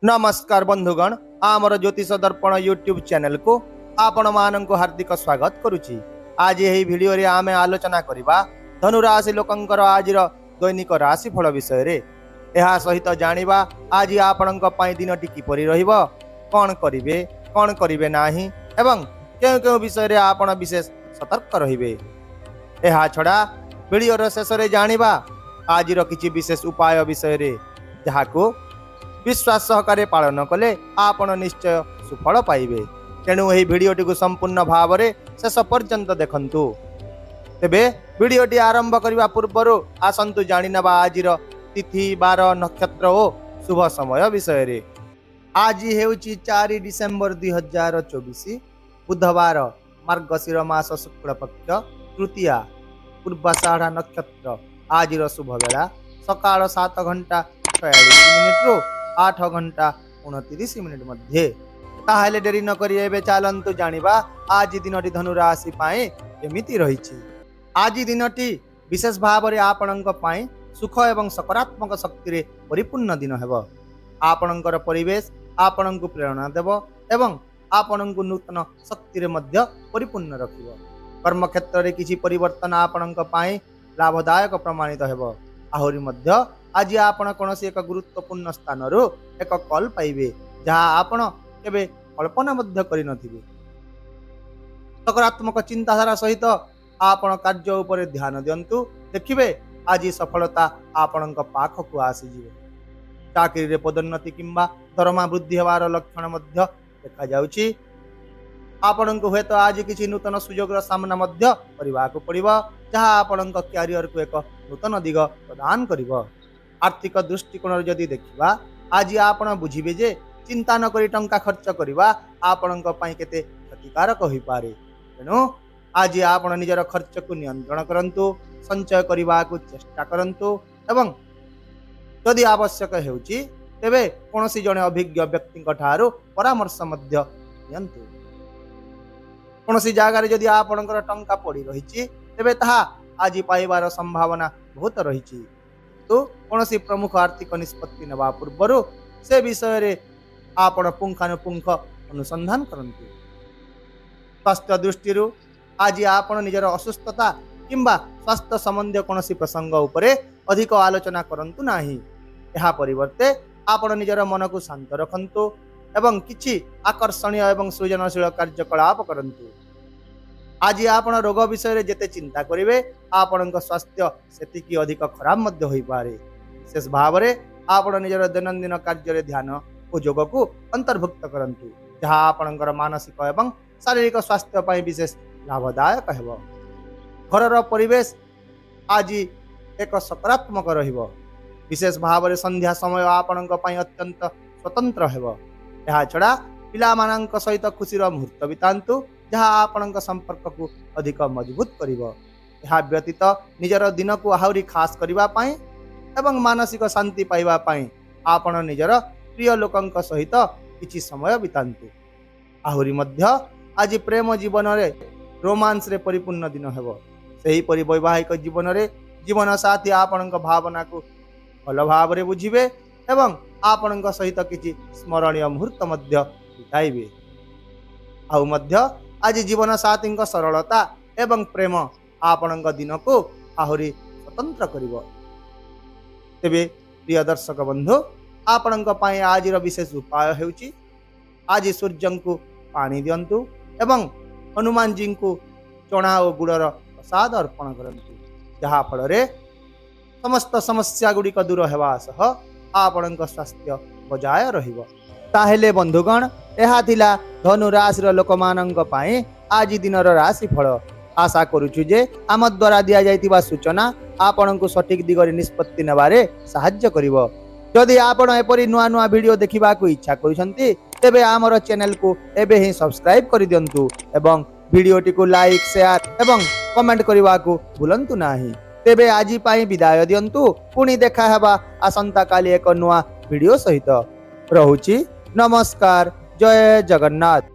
नमस्कार बंधुगण, आमर ज्योतिष दर्पण यूट्यूब चैनल को आपण मानक हार्दिक स्वागत करुछि। आज यही वीडियो रे आमे आलोचना करिबा धनुराशि लोकंकर आजिर दैनिक राशिफल विषय रे। एहा सहित जानिबा आज आपणक पई दिनटी किपरि रहिबो, कोन करिवे नाही एवं केउ केउ विषय रे आपण विशेष सतर्क रहिबे। एहा छडा वीडियो रे शेष रे जानिबा आजिर किछि विशेष उपाय विषय रे, जहाको विश्वास सहकारे पालन कले आपण निश्चय सुफल पाइबे। तेणु यही वीडियोटी को संपूर्ण भाव में शेष पर्यंत देखंतु। तेबे वीडियोटी आरंभ करने पूर्व आसंतु जानिनबा आजिर तिथि बार नक्षत्र और शुभ समय विषय रे। आज हेउची 4 डिसेम्बर 2024 बुधवार, मार्गशीर मास शुक्ल पक्ष तृतीया, पूर्वाषाढ़ नक्षत्र। आजिर शुभ बेला सकाळ 7 घंटा 46 मिनिट रो 8 घंटा 29 मिनिट मध्य। ताहले डेरी न करी एबे चालंतु जानिबा आज दिनटी धनुराशि पाए केमिति रहिछि। आज दिनटी विशेष भाव रे आपणक पाए सुख एवं सकारात्मक शक्ति रे परिपूर्ण दिन हेबो। आपणकर परिवेश आपणक प्रेरणा देबो एवं आपणक नूतन शक्ति रे मध्य परिपूर्ण रखिबो। कर्म क्षेत्र रे किछि परिवर्तन आपणक पाए लाभदायक प्रमाणित हेबो। आहुरी मध्य आज आपण कौनसी एक गुरुत्वपूर्ण स्थान एक कॉल पाइबे, जहाँ आपण केबे कल्पना मध्य करि नथिबे। सकारात्मक चिंताधारा सहित आपण कार्य उपरे ध्यान दियंतु, देखिबे आज सफलता आपणक पाखकु आसीजिबे। चाकरी रे पदोन्नति किंबा दरमा वृद्धि हेबार लक्षण मध्य देखा जाउछि। आपणक हेत आज किछि नूतन सुयोगर सामना मध्य करिबाकु पड़िबो, जहाँ आपणक क्यारियर को एक नूतन दिग प्रदान करिबो। आर्थिक दृष्टिकोण जदि देखिबा आज आपण बुझिबे जे चिंता न करी टंका खर्च करिबा आपणक पई केते क्षतिकारक होई पारे। तेणु आज आपण निजर खर्च को नियंत्रण करंतु, संचय करिबा को चेष्टा करंतु एवं यदि आवश्यक हेउची तेबे कोनोसी जने अभिज्ञ व्यक्ति ठारू परामर्श मध्य नियंतु। कोनोसी जागारे जदि आपणकर टंका पड़ी रहिछि तेबे ताहा आज पाइबार संभावना बहुत रहिछि। तो कौनसी प्रमुख आर्थिक निष्पत्ति नेबा पूर्व से विषय रे आपण पुंखानुपुंख अनुसंधान करंतु। स्वास्थ्य दृष्टि आज आपण निजर असुस्थता किंबा स्वास्थ्य संबंधी कौनसी प्रसंग उपरे अधिक आलोचना करंतु नाही। एहा परिवर्ते आपण निजर मन को शांत रखंतु एवं किछि आकर्षणीय एवं सृजनशील कार्यकलाप करंतु। आज आपण रोग विषय रे जेते चिंता करिवे आपणक स्वास्थ्य सेतिकी अधिक खराब मध्य होई पारे। विशेष भाव रे आपण निजर दैनंदिन कार्य रे ध्यान और योग को अंतर्भुक्त करंतु, जहाँ आपणकर मानसिक एवं शारीरिक स्वास्थ्य पई विशेष लाभदायक हेबो। घरर परिवेश आज एक सकारात्मक रहिबो। विशेष भाव रे संध्या समय आपणक पई अत्यंत स्वतंत्र हेबो। एहा छडा पिला मानक सहित खुशीर मुहूर्त बितांतु, जहाँ आपणक संपर्क को अधिक मजबूत करिबो। एहा व्यतीत निजर दिन को आहुरी खास करिबा पई एवं मानसिक शांति पाइबा पई आपण निजर प्रिय लोकंक सहित किछि समय बितांतु। आहुरी मध्य आज प्रेम जीवन रे रोमांस रे परिपूर्ण दिन हेबो। सेही परि वैवाहिक जीवन रे जीवन साथी आपणक भावना को भल भाव रे बुझिबे एवं आपणक सहित किछि स्मरणीय मुहूर्त मध्य बिताइबे। आउ मध्य आज जीवन साथी सरलता एवं प्रेम आपणक दिन को आहुरी स्वतंत्र करिवो। तेबे प्रिय दर्शक बंधु, आपणक पई आजिर विशेष उपाय हेउची आज सूर्य को पानी दियंतु एवं हनुमान जी को चना और गुड़र प्रसाद अर्पण करंतु, जहा फल रे समस्त समस्या गुड़िक दूर हेबा सह आपणक स्वास्थ्य बजाय रहिबो। ताहेले बंधुगण, एहा थिला धनु राशि लोकमानंक पाए आज दिनर राशिफल। आशा करूछु जे आम द्वारा दिया जाइतिबा सूचना आपनकु सठिक दिगरे निष्पत्ति नेबारे सहाय्य करिवो। जदि आपण एपरि नुआ नुआ वीडियो देखिबा को इच्छा करूछंती तेबे आमर चैनल को एबे ही सब्सक्राइब करि दियंतु एवं वीडियोटी को लाइक शेयर एवं कमेंट करिबा को भूलंतु नाही। तेबे आजि पाई विदाय दियंतु। पुणी देखा हेबा आसंता काली एक नुआ वीडियो सहित। रहुछि नमस्कार। जय जगन्नाथ।